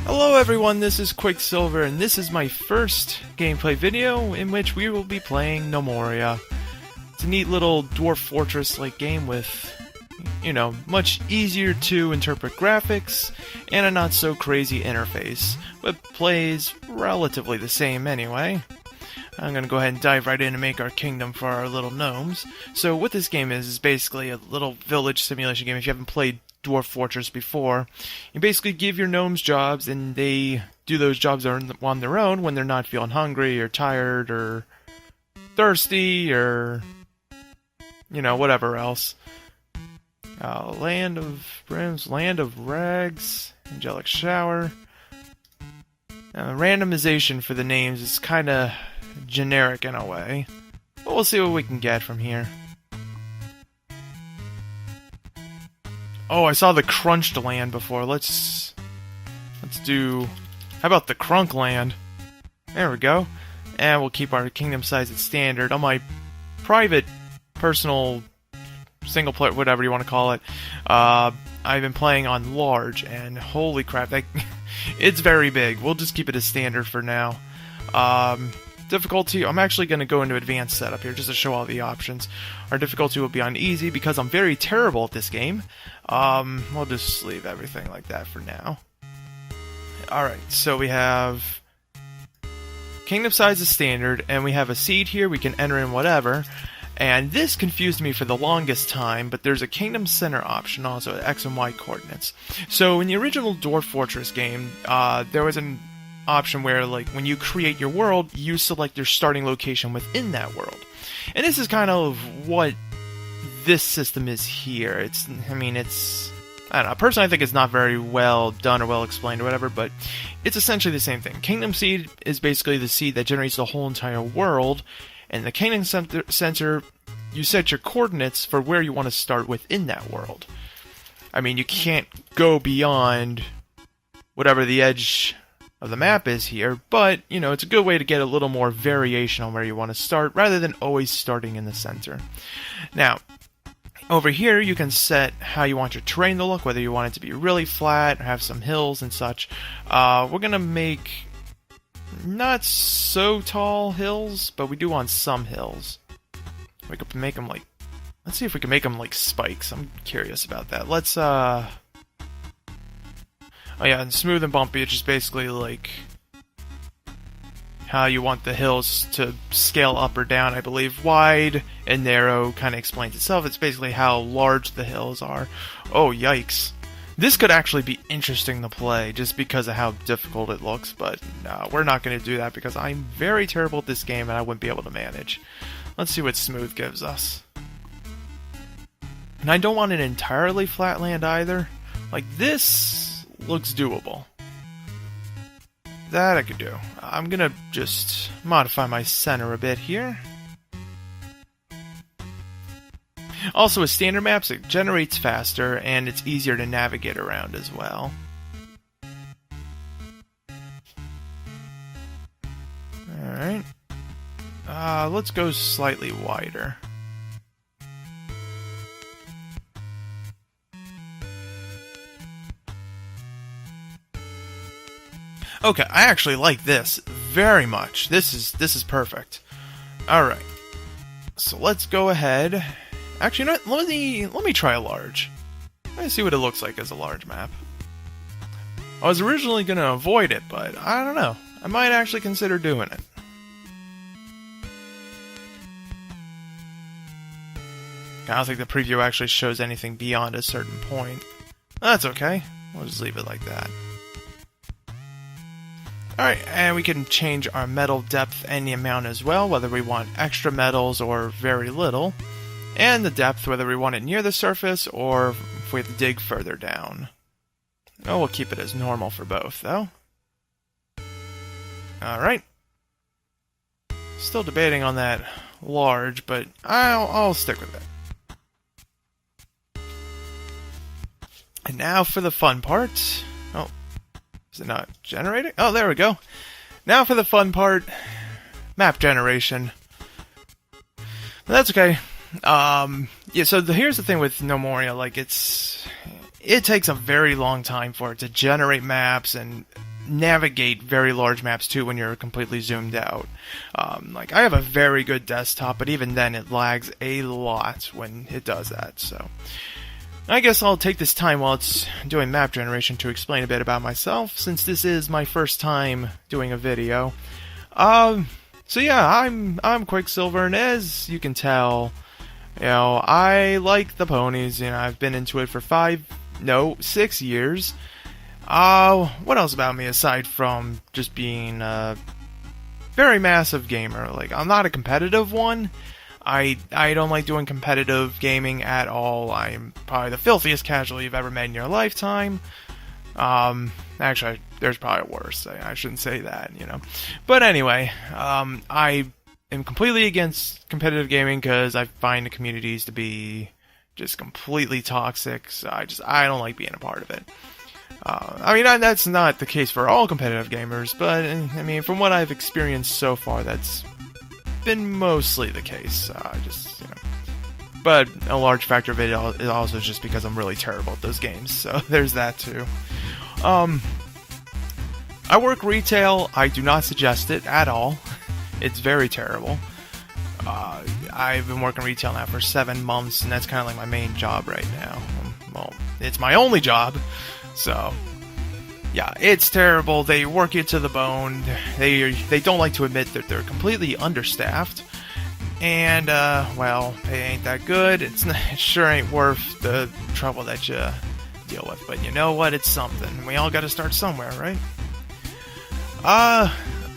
Hello everyone, this is Quicksilver, and this is my first gameplay video in which we will be playing Gnomoria. It's a neat little dwarf fortress-like game with, you know, much easier to interpret graphics and a not so crazy interface, but plays relatively the same anyway. I'm gonna go ahead and dive right in and make our kingdom for our little gnomes. So what this game is basically a little village simulation game. If you haven't played Dwarf Fortress before, you basically give your gnomes jobs and they do those jobs on their own when they're not feeling hungry or tired or thirsty or, you know, whatever else. Land of Brims, Land of Rags, Angelic Shower. Randomization for the names is kind of generic in a way, but we'll see what we can get from here. Oh, I saw the Crunched Land before. Let's do... How about the Crunk Land? There we go. And we'll keep our kingdom size at standard. On my private, personal, single player, whatever you want to call it, I've been playing on large, and holy crap, it's very big. We'll just keep it as standard for now. Difficulty, I'm actually going to go into advanced setup here just to show all the options. Our difficulty will be on easy because I'm very terrible at this game. We'll just leave everything like that for now. Alright, so we have kingdom size is standard, and we have a seed here, we can enter in whatever. And this confused me for the longest time, but there's a kingdom center option also, X and Y coordinates. So in the original Dwarf Fortress game, there was an option where, like, when you create your world, you select your starting location within that world. And this is kind of what this system is here. I don't know, personally I think it's not very well done or well explained or whatever, but it's essentially the same thing. Kingdom seed is basically the seed that generates the whole entire world, and the kingdom center, you set your coordinates for where you want to start within that world. I mean, you can't go beyond whatever the edge of the map is here, but, you know, it's a good way to get a little more variation on where you want to start, rather than always starting in the center. Now, over here, you can set how you want your terrain to look, whether you want it to be really flat, or have some hills and such. We're gonna make not so tall hills, but we do want some hills. We could make them like, let's see if we can make them like spikes. I'm curious about that. Let's, oh yeah, and smooth and bumpy, it's just basically like how you want the hills to scale up or down, I believe. Wide and narrow kind of explains itself. It's basically how large the hills are. Oh, yikes. This could actually be interesting to play just because of how difficult it looks, but no, we're not going to do that because I'm very terrible at this game and I wouldn't be able to manage. Let's see what smooth gives us. And I don't want an entirely flat land either. Like, this looks doable. That I could do. I'm gonna just modify my center a bit here. Also, with standard maps, it generates faster and it's easier to navigate around as well. Alright. Let's go slightly wider. Okay, I actually like this very much. This is perfect. Alright. So let's go ahead. Actually, you know what? Let me try a large. Let me see what it looks like as a large map. I was originally going to avoid it, but I don't know. I might actually consider doing it. I don't think the preview actually shows anything beyond a certain point. That's okay. We'll just leave it like that. Alright, and we can change our metal depth any amount as well, whether we want extra metals or very little. And the depth, whether we want it near the surface or if we have to dig further down. Oh, we'll keep it as normal for both, though. Alright. Still debating on that large, but I'll stick with it. And now for the fun part. Oh. Is it not generating? Oh, there we go. Now for the fun part. Map generation. But that's okay. Yeah, so here's the thing with Gnomoria. Like, it takes a very long time for it to generate maps, and navigate very large maps too when you're completely zoomed out. Like, I have a very good desktop, but even then it lags a lot when it does that, so I guess I'll take this time while it's doing map generation to explain a bit about myself, since this is my first time doing a video. So yeah, I'm Quicksilver, and as you can tell, I like the ponies. I've been into it for 6 years. What else about me aside from just being a very massive gamer? Like, I'm not a competitive one. I don't like doing competitive gaming at all. I'm probably the filthiest casual you've ever met in your lifetime. Actually, there's probably worse. I shouldn't say that, But anyway, I am completely against competitive gaming because I find the communities to be just completely toxic. So I don't like being a part of it. That's not the case for all competitive gamers, but from what I've experienced so far, that's been mostly the case. But a large factor of it is also just because I'm really terrible at those games, so there's that too. I work retail. I do not suggest it at all. It's very terrible. I've been working retail now for 7 months, and that's kind of like my main job right now. Well, it's my only job, so yeah, it's terrible. They work you to the bone. They don't like to admit that they're completely understaffed, and well, they ain't that good. It sure ain't worth the trouble that you deal with. But you know what? It's something. We all got to start somewhere, right?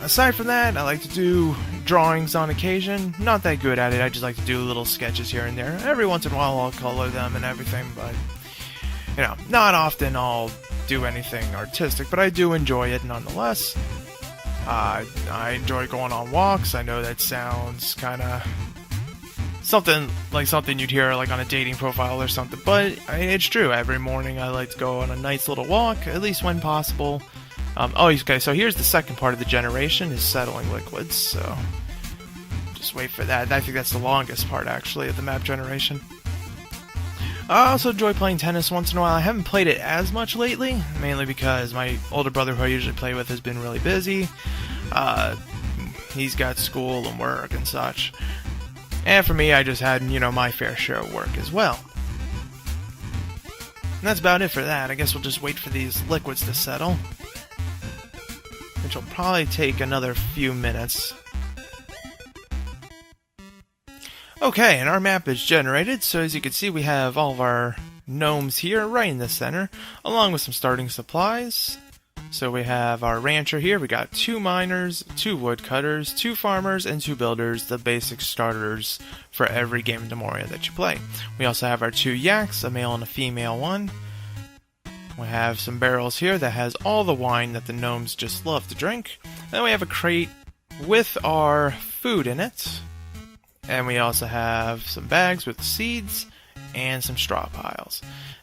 Aside from that, I like to do drawings on occasion. Not that good at it. I just like to do little sketches here and there. Every once in a while, I'll color them and everything, but not often I'll do anything artistic, but I do enjoy it nonetheless. I enjoy going on walks. I know that sounds kind of something you'd hear like on a dating profile or something, but it's true. Every morning I like to go on a nice little walk, at least when possible. Okay, so here's the second part of the generation, is settling liquids, so just wait for that. I think that's the longest part, actually, of the map generation. I also enjoy playing tennis once in a while. I haven't played it as much lately, mainly because my older brother, who I usually play with, has been really busy. He's got school and work and such. And for me, I just had, my fair share of work as well. And that's about it for that. I guess we'll just wait for these liquids to settle, which will probably take another few minutes. Okay, and our map is generated, so as you can see, we have all of our gnomes here right in the center, along with some starting supplies. So we have our rancher here. We got 2 miners, 2 woodcutters, 2 farmers, and 2 builders, the basic starters for every game of Gnomoria that you play. We also have our 2 yaks, a male and a female one. We have some barrels here that has all the wine that the gnomes just love to drink. Then we have a crate with our food in it. And we also have some bags with seeds and some straw piles.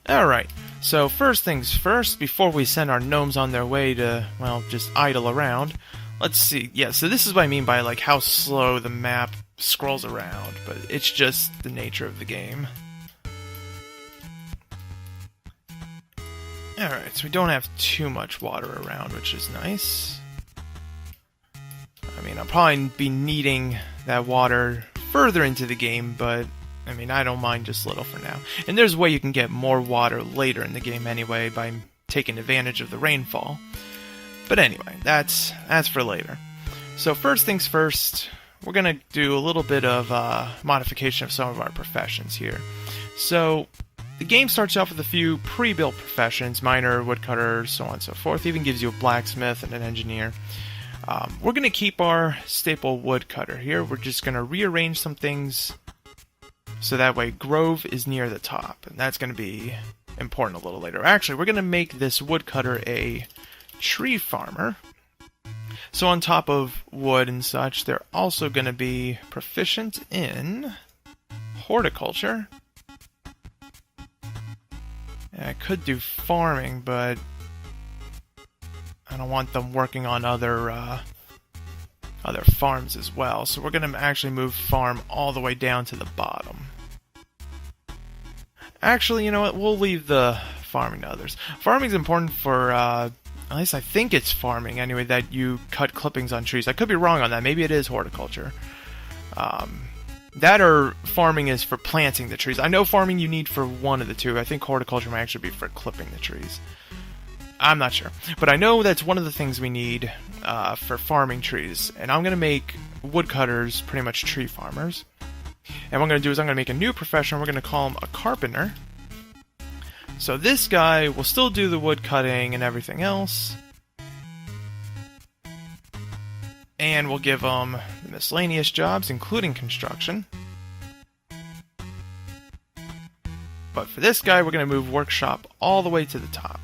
Alright, so first things first, before we send our gnomes on their way to, well, just idle around, let's see. Yeah, so this is what I mean by like how slow the map scrolls around, but it's just the nature of the game. Alright, so we don't have too much water around, which is nice. I'll probably be needing that water further into the game, but I don't mind just little for now. And there's a way you can get more water later in the game anyway by taking advantage of the rainfall. But anyway, that's for later. So first things first, we're gonna do a little bit of modification of some of our professions here. So the game starts off with a few pre-built professions: miner, woodcutter, so on and so forth. It even gives you a blacksmith and an engineer. We're going to keep our staple woodcutter here. We're just going to rearrange some things so that way Grove is near the top, and that's going to be important a little later. Actually, we're going to make this woodcutter a tree farmer. So on top of wood and such, they're also going to be proficient in horticulture. And I could do farming, but I don't want them working on other farms as well. So we're going to actually move farm all the way down to the bottom. Actually, you know what? We'll leave the farming to others. Farming is important for at least I think it's farming anyway, that you cut clippings on trees. I could be wrong on that. Maybe it is horticulture. That or farming is for planting the trees. I know farming you need for one of the two. I think horticulture might actually be for clipping the trees. I'm not sure. But I know that's one of the things we need for farming trees. And I'm going to make woodcutters pretty much tree farmers. And what I'm going to do is I'm going to make a new profession. We're going to call him a carpenter. So this guy will still do the wood cutting and everything else. And we'll give him miscellaneous jobs, including construction. But for this guy, we're going to move workshop all the way to the top.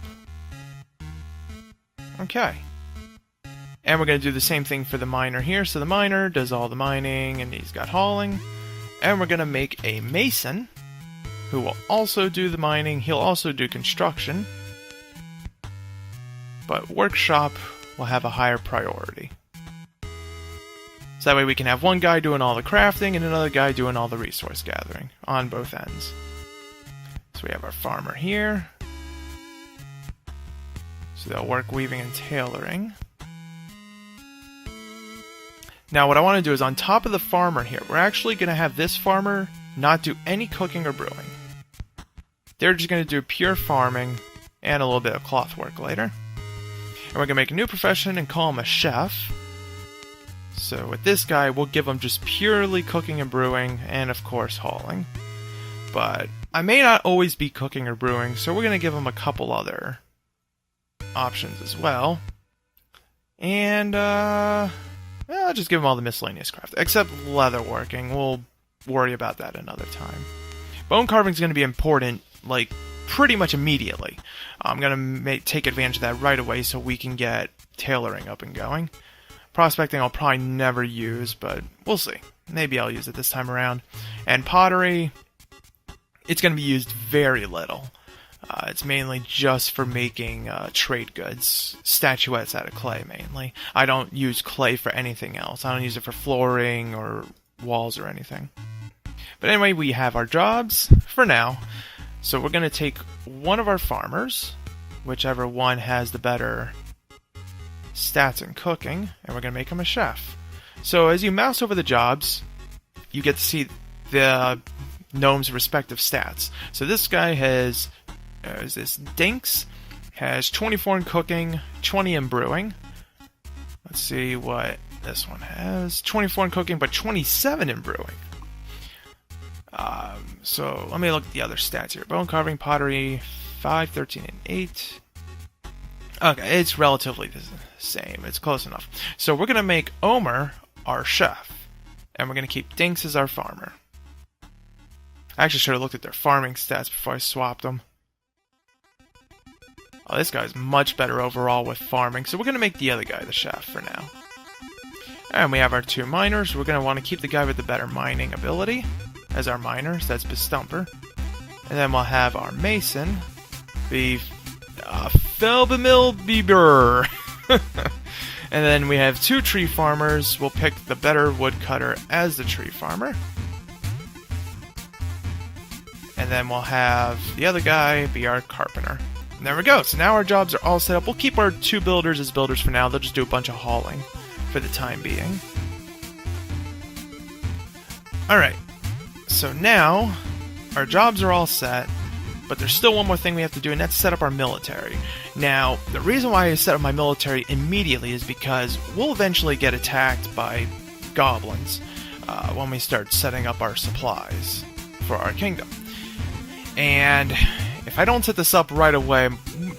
Okay. And we're going to do the same thing for the miner here. So the miner does all the mining, and he's got hauling. And we're going to make a mason, who will also do the mining. He'll also do construction. But workshop will have a higher priority. So that way we can have one guy doing all the crafting and another guy doing all the resource gathering on both ends. So we have our farmer here. So they'll work weaving and tailoring. Now what I want to do is on top of the farmer here, we're actually going to have this farmer not do any cooking or brewing. They're just going to do pure farming and a little bit of cloth work later. And we're going to make a new profession and call him a chef. So with this guy, we'll give him just purely cooking and brewing, and of course hauling. But I may not always be cooking or brewing, so we're going to give him a couple other options as well. And I'll just give him all the miscellaneous craft, except leatherworking. We'll worry about that another time. Bone carving is going to be important, like, pretty much immediately. I'm going to take advantage of that right away so we can get tailoring up and going. Prospecting I'll probably never use, but we'll see. Maybe I'll use it this time around. And pottery, it's going to be used very little. It's mainly just for making trade goods, statuettes out of clay mainly. I don't use clay for anything else. I don't use it for flooring or walls or anything. But anyway, we have our jobs for now. So we're going to take one of our farmers, whichever one has the better stats in cooking, and we're going to make him a chef. So as you mouse over the jobs, you get to see the gnome's respective stats. So this guy has, Dinks, has 24 in cooking, 20 in brewing. Let's see what this one has. 24 in cooking, but 27 in brewing. So let me look at the other stats here. Bone carving, pottery, 5, 13, and 8. Okay, it's relatively the same. It's close enough. So we're going to make Omer our chef. And we're going to keep Dinks as our farmer. I actually should have looked at their farming stats before I swapped them. Oh, this guy's much better overall with farming. So we're going to make the other guy the chef for now. And we have our two miners. We're going to want to keep the guy with the better mining ability as our miner. So that's Bestumper. And then we'll have our mason be Felbemil Bieber. And then we have two tree farmers. We'll pick the better woodcutter as the tree farmer. And then we'll have the other guy be our carpenter. And there we go. So now our jobs are all set up. We'll keep our two builders as builders for now. They'll just do a bunch of hauling for the time being. Alright. So now our jobs are all set. But there's still one more thing we have to do, and that's set up our military. Now, the reason why I set up my military immediately is because we'll eventually get attacked by goblins when we start setting up our supplies for our kingdom. And if I don't set this up right away,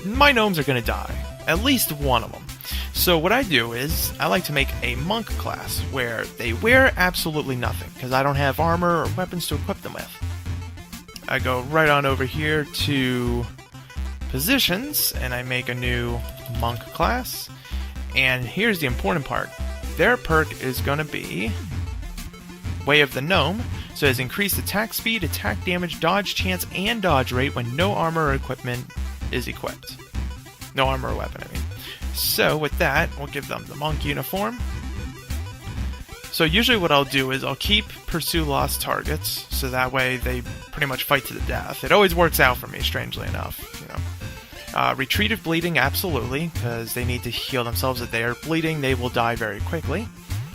my gnomes are going to die. At least one of them. So what I do is, I like to make a monk class, where they wear absolutely nothing, because I don't have armor or weapons to equip them with. I go right on over here to positions, and I make a new monk class. And here's the important part. Their perk is going to be Way of the Gnome. So it has increased attack speed, attack damage, dodge chance, and dodge rate when no armor or equipment is equipped. No armor or weapon, I mean. So with that, we'll give them the monk uniform. So usually what I'll do is I'll keep pursue lost targets, so that way they pretty much fight to the death. It always works out for me, strangely enough, you know. Retreat if bleeding, absolutely, because they need to heal themselves. If they are bleeding, they will die very quickly.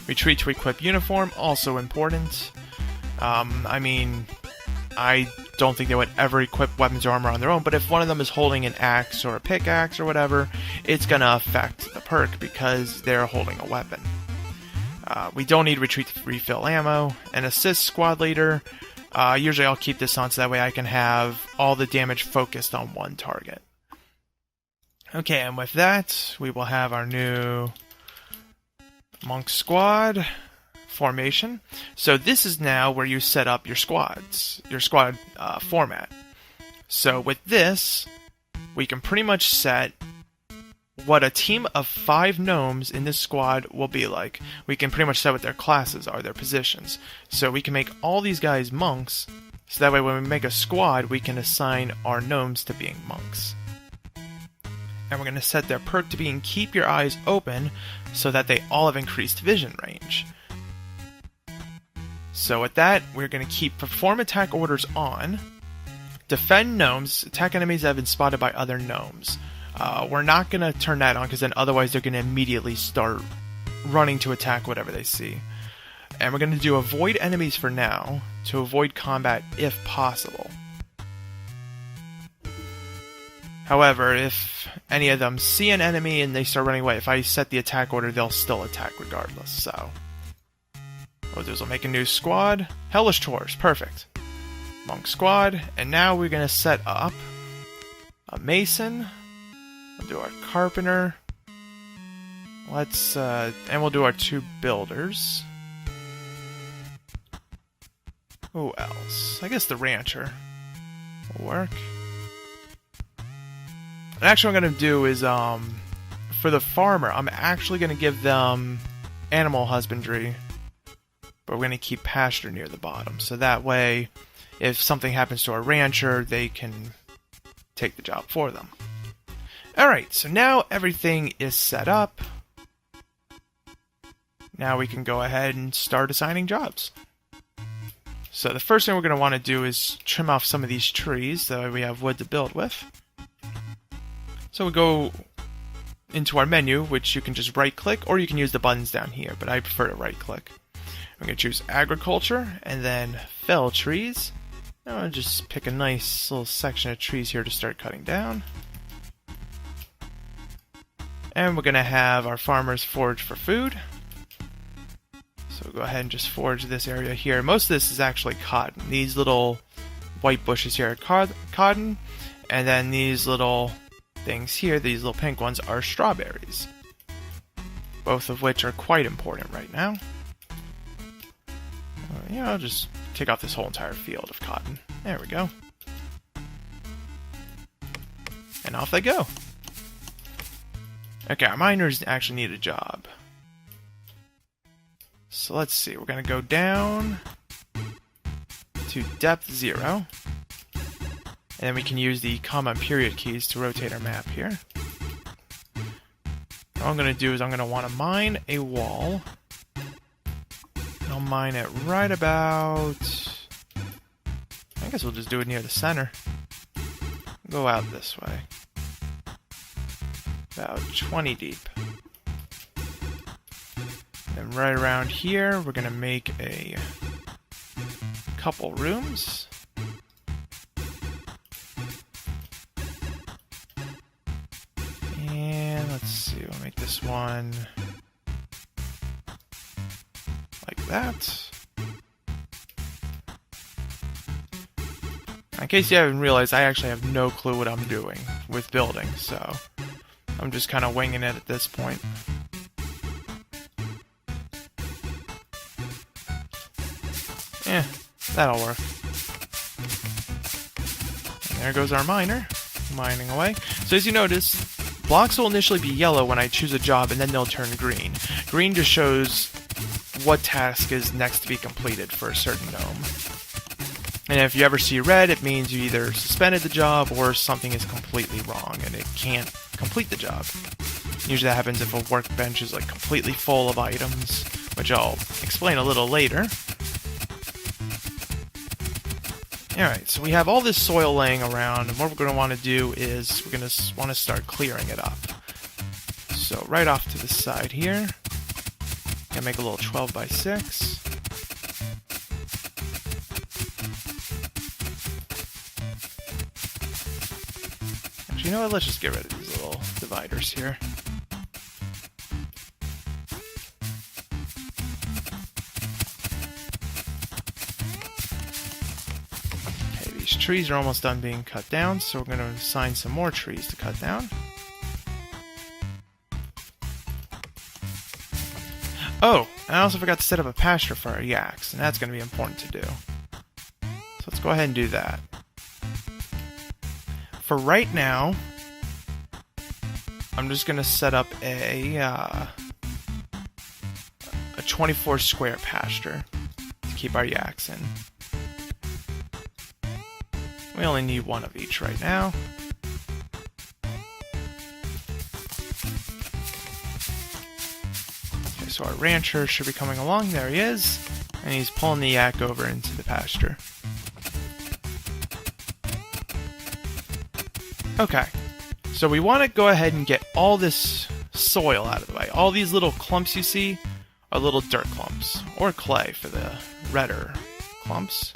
Retreat to equip uniform, also important. I mean, I don't think they would ever equip weapons or armor on their own, but if one of them is holding an axe or a pickaxe or whatever, it's going to affect the perk because they're holding a weapon. We don't need retreat to refill ammo. And assist squad leader, usually I'll keep this on so that way I can have all the damage focused on one target. Okay, and with that, we will have our new monk squad formation. So this is now where you set up your squads, your squad format. So with this, we can pretty much set what a team of 5 gnomes in this squad will be like. We can pretty much set what their classes are, their positions. So we can make all these guys monks, so that way when we make a squad, we can assign our gnomes to being monks. And we're going to set their perk to being Keep Your Eyes Open, so that they all have increased vision range. So with that, we're going to keep Perform Attack Orders on. Defend Gnomes. Attack enemies that have been spotted by other gnomes. We're not going to turn that on, because then otherwise they're going to immediately start running to attack whatever they see. And we're going to do Avoid Enemies for now, to avoid combat if possible. However, if any of them see an enemy and they start running away, if I set the attack order, they'll still attack regardless, so... what we'll do is we'll make a new squad. Hellish Chores, perfect. Monk squad, and now we're going to set up a mason. We'll do our carpenter. And we'll do our 2 builders. Who else? I guess the rancher will work. And actually what I'm going to do is, for the farmer, I'm actually going to give them animal husbandry. But we're going to keep pasture near the bottom. So that way, if something happens to our rancher, they can take the job for them. Alright, so now everything is set up. Now we can go ahead and start assigning jobs. So the first thing we're going to want to do is trim off some of these trees, so that way we have wood to build with. So we go into our menu, which you can just right-click, or you can use the buttons down here, but I prefer to right-click. I'm going to choose Agriculture, and then Fell Trees. I'll just pick a nice little section of trees here to start cutting down. And we're going to have our farmers forage for food. So we'll go ahead and just forage this area here. Most of this is actually cotton. These little white bushes here are cotton, and then these little things here, these little pink ones, are strawberries. Both of which are quite important right now. I'll just take off this whole entire field of cotton. There we go. And off they go. Okay, our miners actually need a job. So let's see, we're going to go down to depth 0. And then we can use the comma and period keys to rotate our map here. All I'm going to do is I'm going to want to mine a wall. I'll mine it right about... I guess we'll just do it near the center. Go out this way. About 20 deep. And right around here, we're going to make a couple rooms. And let's see, we'll make this one like that. In case you haven't realized, I actually have no clue what I'm doing with building, so I'm just kind of winging it at this point. Yeah, that'll work. And there goes our miner, mining away. So as you notice, blocks will initially be yellow when I choose a job, and then they'll turn green. Green just shows what task is next to be completed for a certain gnome. And if you ever see red, it means you either suspended the job or something is completely wrong and it can't complete the job. Usually that happens if a workbench is like completely full of items, which I'll explain a little later. Alright, so we have all this soil laying around, and what we're going to want to do is we're going to want to start clearing it up. So right off to the side here, gonna make a little 12 by 6. Actually, you know what? Let's just get rid of these little dividers here. Okay, these trees are almost done being cut down, so we're going to assign some more trees to cut down. Oh, I also forgot to set up a pasture for our yaks, and that's going to be important to do. So let's go ahead and do that. For right now, I'm just going to set up a 24 square pasture to keep our yaks in. We only need one of each right now. So our rancher should be coming along. There he is. And he's pulling the yak over into the pasture. Okay. So we want to go ahead and get all this soil out of the way. All these little clumps you see are little dirt clumps. Or clay for the redder clumps.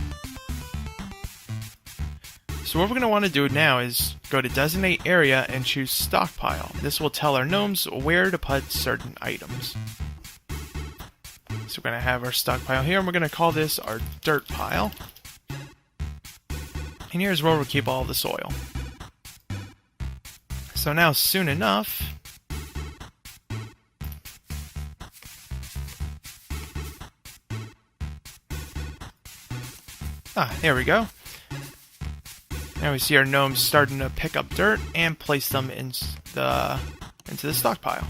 So what we're going to want to do now is go to Designate Area and choose Stockpile. This will tell our gnomes where to put certain items. So we're going to have our stockpile here, and we're going to call this our dirt pile. And here's where we'll keep all the soil. So now, soon enough, there we go. Now we see our gnomes starting to pick up dirt and place them into the stockpile.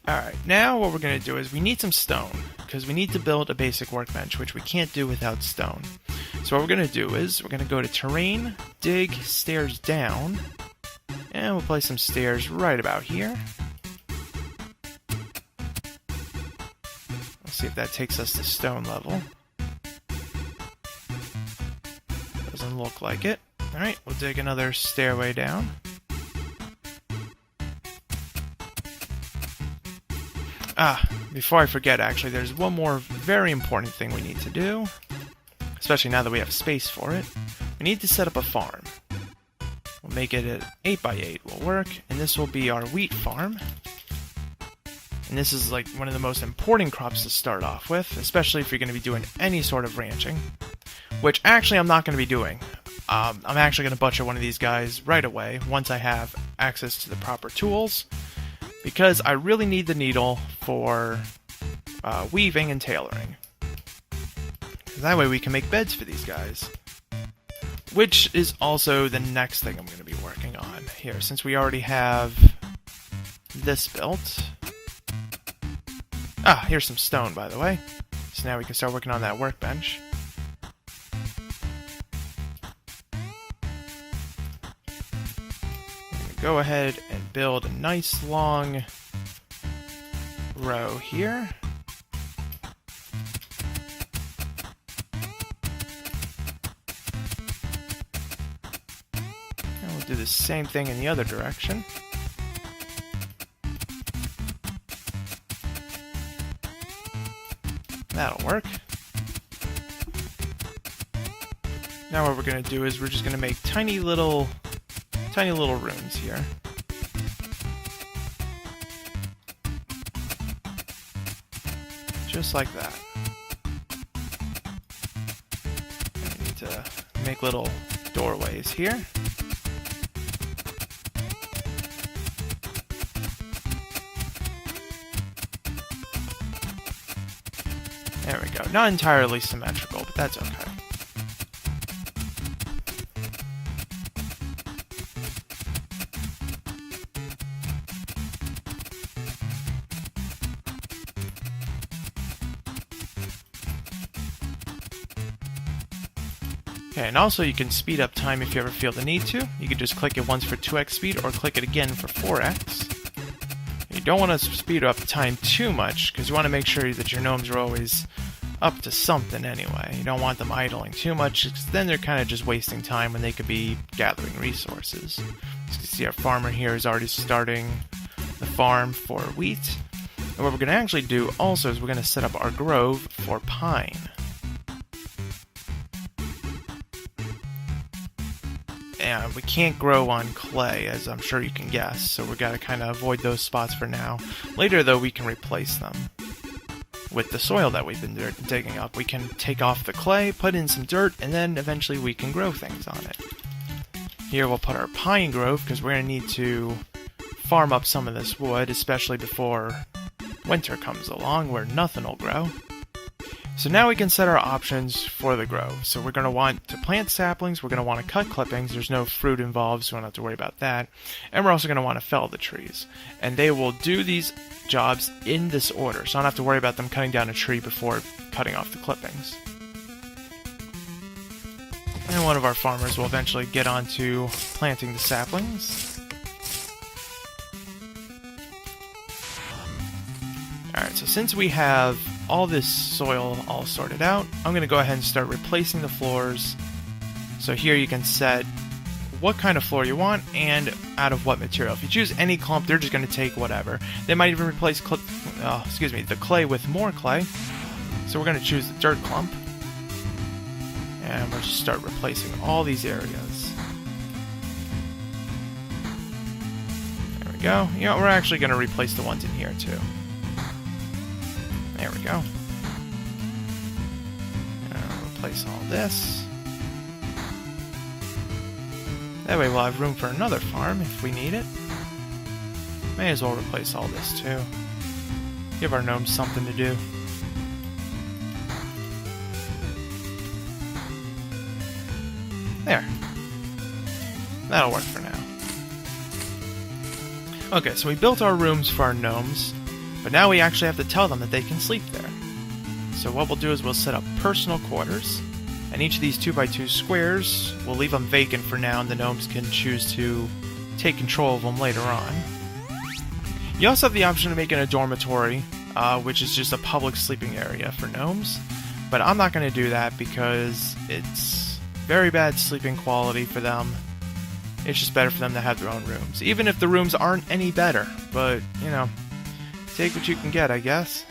Alright, now what we're going to do is we need some stone, because we need to build a basic workbench, which we can't do without stone. So what we're going to do is we're going to go to Terrain, Dig, Stairs Down, and we'll place some stairs right about here. Let's see if that takes us to stone level. Doesn't look like it. Alright, we'll dig another stairway down. Before I forget, actually, there's one more very important thing we need to do, especially now that we have space for it. We need to set up a farm. We'll make it an 8x8 will work, and this will be our wheat farm. And this is like one of the most important crops to start off with, especially if you're going to be doing any sort of ranching, which actually I'm not going to be doing. I'm actually going to butcher one of these guys right away once I have access to the proper tools, because I really need the needle for weaving and tailoring. That way we can make beds for these guys. Which is also the next thing I'm going to be working on here, since we already have this built. Here's some stone, by the way. So now we can start working on that workbench. Go ahead and build a nice long row here. And we'll do the same thing in the other direction. That'll work. Now what we're going to do is we're just going to make tiny little rooms here. Just like that. I need to make little doorways here. There we go. Not entirely symmetrical, but that's okay. Okay, and also you can speed up time if you ever feel the need to. You can just click it once for 2x speed, or click it again for 4x. You don't want to speed up the time too much, because you want to make sure that your gnomes are always up to something anyway. You don't want them idling too much, because then they're kind of just wasting time when they could be gathering resources. As you can see, our farmer here is already starting the farm for wheat. And what we're going to actually do also is we're going to set up our grove for pine. And we can't grow on clay, as I'm sure you can guess, so we've got to kind of avoid those spots for now. Later, though, we can replace them with the soil that we've been digging up. We can take off the clay, put in some dirt, and then eventually we can grow things on it. Here we'll put our pine grove, because we're going to need to farm up some of this wood, especially before winter comes along, where nothing will grow. So now we can set our options for the grove. So we're going to want to plant saplings, we're going to want to cut clippings, there's no fruit involved, so we don't have to worry about that. And we're also going to want to fell the trees. And they will do these jobs in this order, so I don't have to worry about them cutting down a tree before cutting off the clippings. And one of our farmers will eventually get on to planting the saplings. Alright, so since we have all this soil all sorted out, I'm going to go ahead and start replacing the floors. So here you can set what kind of floor you want and out of what material. If you choose any clump, they're just going to take whatever. They might even replace the clay with more clay. So we're going to choose the dirt clump. And we'll just start replacing all these areas. There we go. You know, we're actually going to replace the ones in here too. There we go. Replace all this. That way we'll have room for another farm if we need it. May as well replace all this too. Give our gnomes something to do. There. That'll work for now. Okay, so we built our rooms for our gnomes. But now we actually have to tell them that they can sleep there. So what we'll do is we'll set up personal quarters, and each of these 2x2 squares, we'll leave them vacant for now, and the gnomes can choose to take control of them later on. You also have the option of making a dormitory, which is just a public sleeping area for gnomes, but I'm not going to do that because it's very bad sleeping quality for them. It's just better for them to have their own rooms, even if the rooms aren't any better, but, you know, take what you can get, I guess.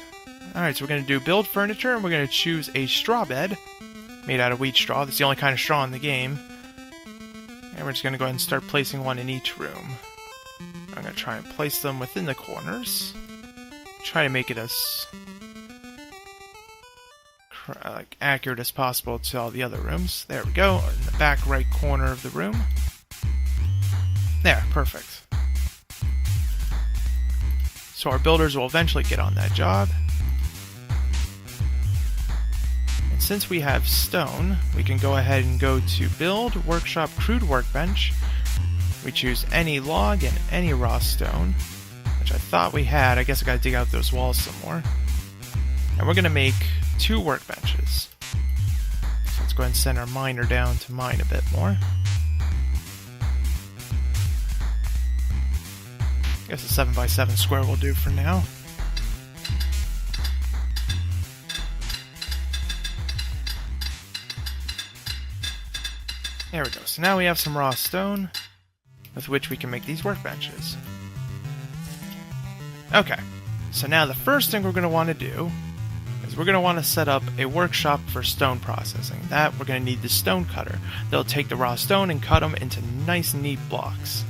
Alright, so we're going to do build furniture, and we're going to choose a straw bed made out of wheat straw. That's the only kind of straw in the game. And we're just going to go ahead and start placing one in each room. I'm going to try and place them within the corners. Try to make it as accurate as possible to all the other rooms. There we go, in the back right corner of the room. There, perfect. So our builders will eventually get on that job. And since we have stone, we can go ahead and go to Build, Workshop, Crude Workbench. We choose any log and any raw stone, which I thought we had. I guess I gotta dig out those walls some more. And we're gonna make 2 workbenches. So let's go ahead and send our miner down to mine a bit more. I guess a 7x7 square will do for now. There we go. So now we have some raw stone with which we can make these workbenches. Okay, so now the first thing we're going to want to do is we're going to want to set up a workshop for stone processing. That we're going to need the stone cutter. They'll take the raw stone and cut them into nice, neat blocks.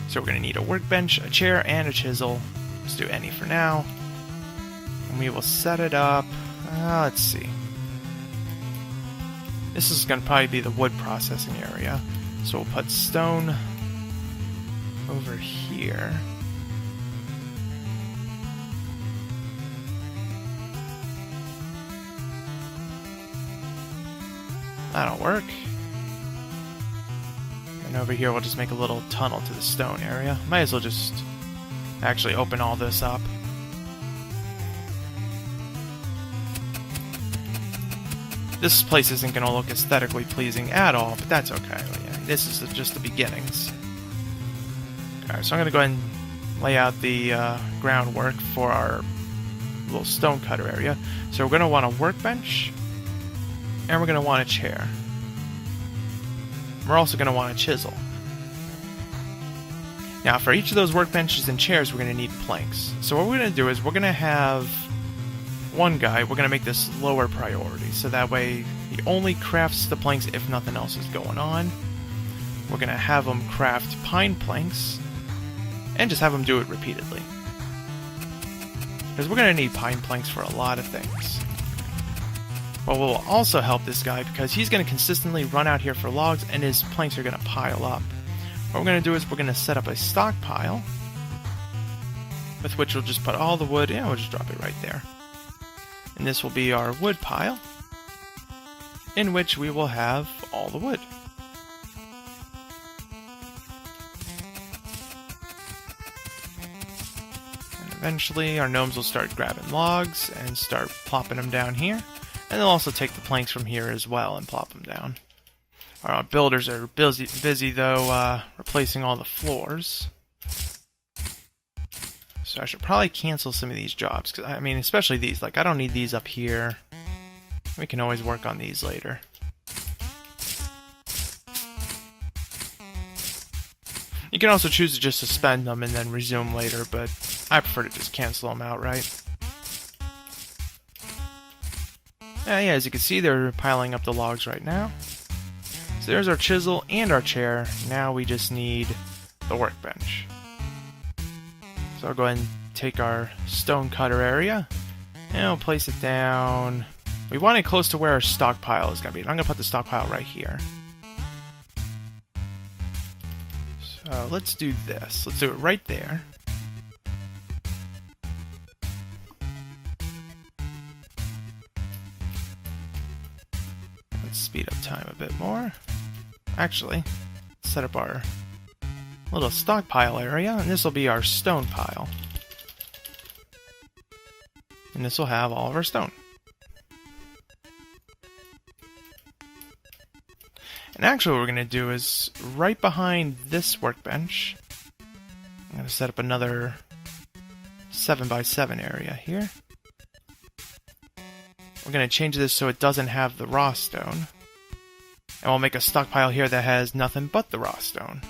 So we're going to need a workbench, a chair, and a chisel. Let's do any for now. And we will set it up. Let's see. This is going to probably be the wood processing area. So we'll put stone over here. That'll work. And over here we'll just make a little tunnel to the stone area. Might as well just actually open all this up. This place isn't going to look aesthetically pleasing at all, but that's okay. This is just the beginnings. Alright, so I'm going to go ahead and lay out the groundwork for our little stone cutter area. So we're going to want a workbench, and we're going to want a chair. We're also going to want a chisel. Now, for each of those workbenches and chairs, we're going to need planks. So what we're going to do is we're going to have one guy, we're going to make this lower priority, so that way he only crafts the planks if nothing else is going on. We're going to have him craft pine planks, and just have him do it repeatedly. Because we're going to need pine planks for a lot of things. But what will also help this guy, because he's going to consistently run out here for logs, and his planks are going to pile up. What we're going to do is we're going to set up a stockpile, with which we'll just put all the wood, and we'll just drop it right there. And this will be our wood pile, in which we will have all the wood. And eventually our gnomes will start grabbing logs and start plopping them down here. And they'll also take the planks from here as well and plop them down. Our builders are busy though, replacing all the floors. So I should probably cancel some of these jobs, because I mean, especially these. Like, I don't need these up here. We can always work on these later. You can also choose to just suspend them and then resume later, but I prefer to just cancel them outright. Yeah, as you can see, they're piling up the logs right now. So there's our chisel and our chair. Now we just need the workbench. So I'll go ahead and take our stone cutter area, and we'll place it down. We want it close to where our stockpile is going to be. And I'm going to put the stockpile right here. So let's do this. Let's do it right there. Let's speed up time a bit more. Actually, set up our little stockpile area, and this will be our stone pile. And this will have all of our stone. And actually what we're going to do is, right behind this workbench, I'm going to set up another 7x7 area here. We're going to change this so it doesn't have the raw stone. And we'll make a stockpile here that has nothing but the raw stone.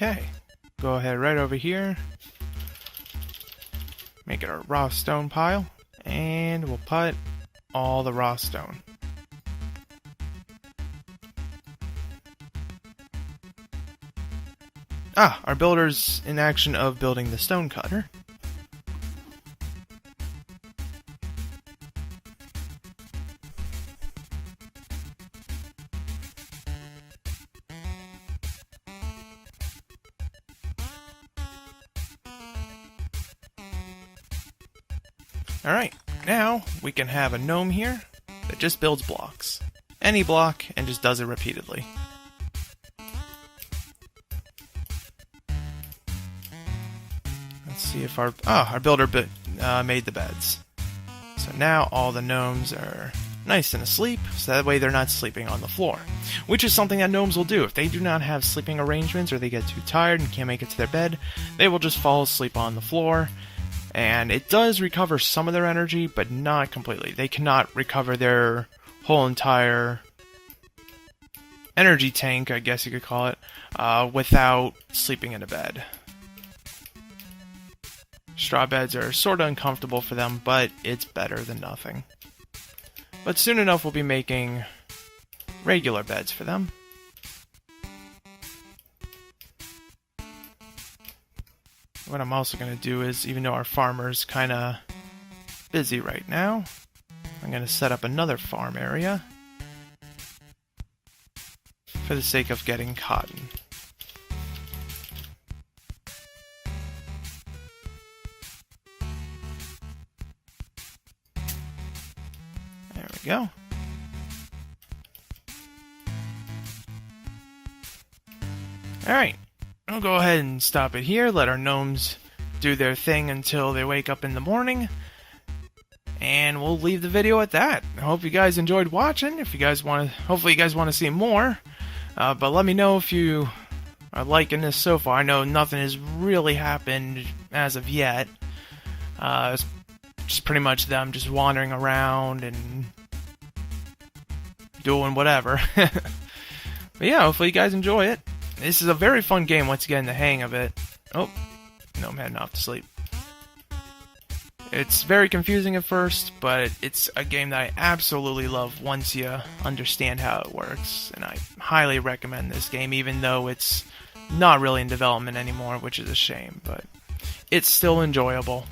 Okay, go ahead right over here, make it our raw stone pile, and we'll put all the raw stone. Our builder's in action of building the stone cutter. Alright, now we can have a gnome here that just builds blocks. Any block, and just does it repeatedly. Let's see if our builder made the beds. So now all the gnomes are nice and asleep, so that way they're not sleeping on the floor. Which is something that gnomes will do. If they do not have sleeping arrangements, or they get too tired and can't make it to their bed, they will just fall asleep on the floor. And it does recover some of their energy, but not completely. They cannot recover their whole entire energy tank, I guess you could call it, without sleeping in a bed. Straw beds are sort of uncomfortable for them, but it's better than nothing. But soon enough we'll be making regular beds for them. What I'm also going to do is, even though our farmer's kind of busy right now, I'm going to set up another farm area for the sake of getting cotton. There we go. Alright. I'll go ahead and stop it here, let our gnomes do their thing until they wake up in the morning. And we'll leave the video at that. I hope you guys enjoyed watching. If you guys want to, hopefully you guys want to see more. But let me know if you are liking this so far. I know nothing has really happened as of yet. It's just pretty much them just wandering around and doing whatever. But yeah, hopefully you guys enjoy it. This is a very fun game once you get in the hang of it. Oh, no, I'm heading off to sleep. It's very confusing at first, but it's a game that I absolutely love once you understand how it works. And I highly recommend this game, even though it's not really in development anymore, which is a shame, but it's still enjoyable.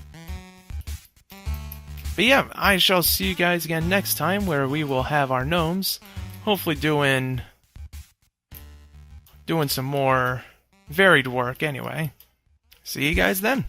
But yeah, I shall see you guys again next time, where we will have our gnomes, hopefully doing some more varied work anyway. See you guys then.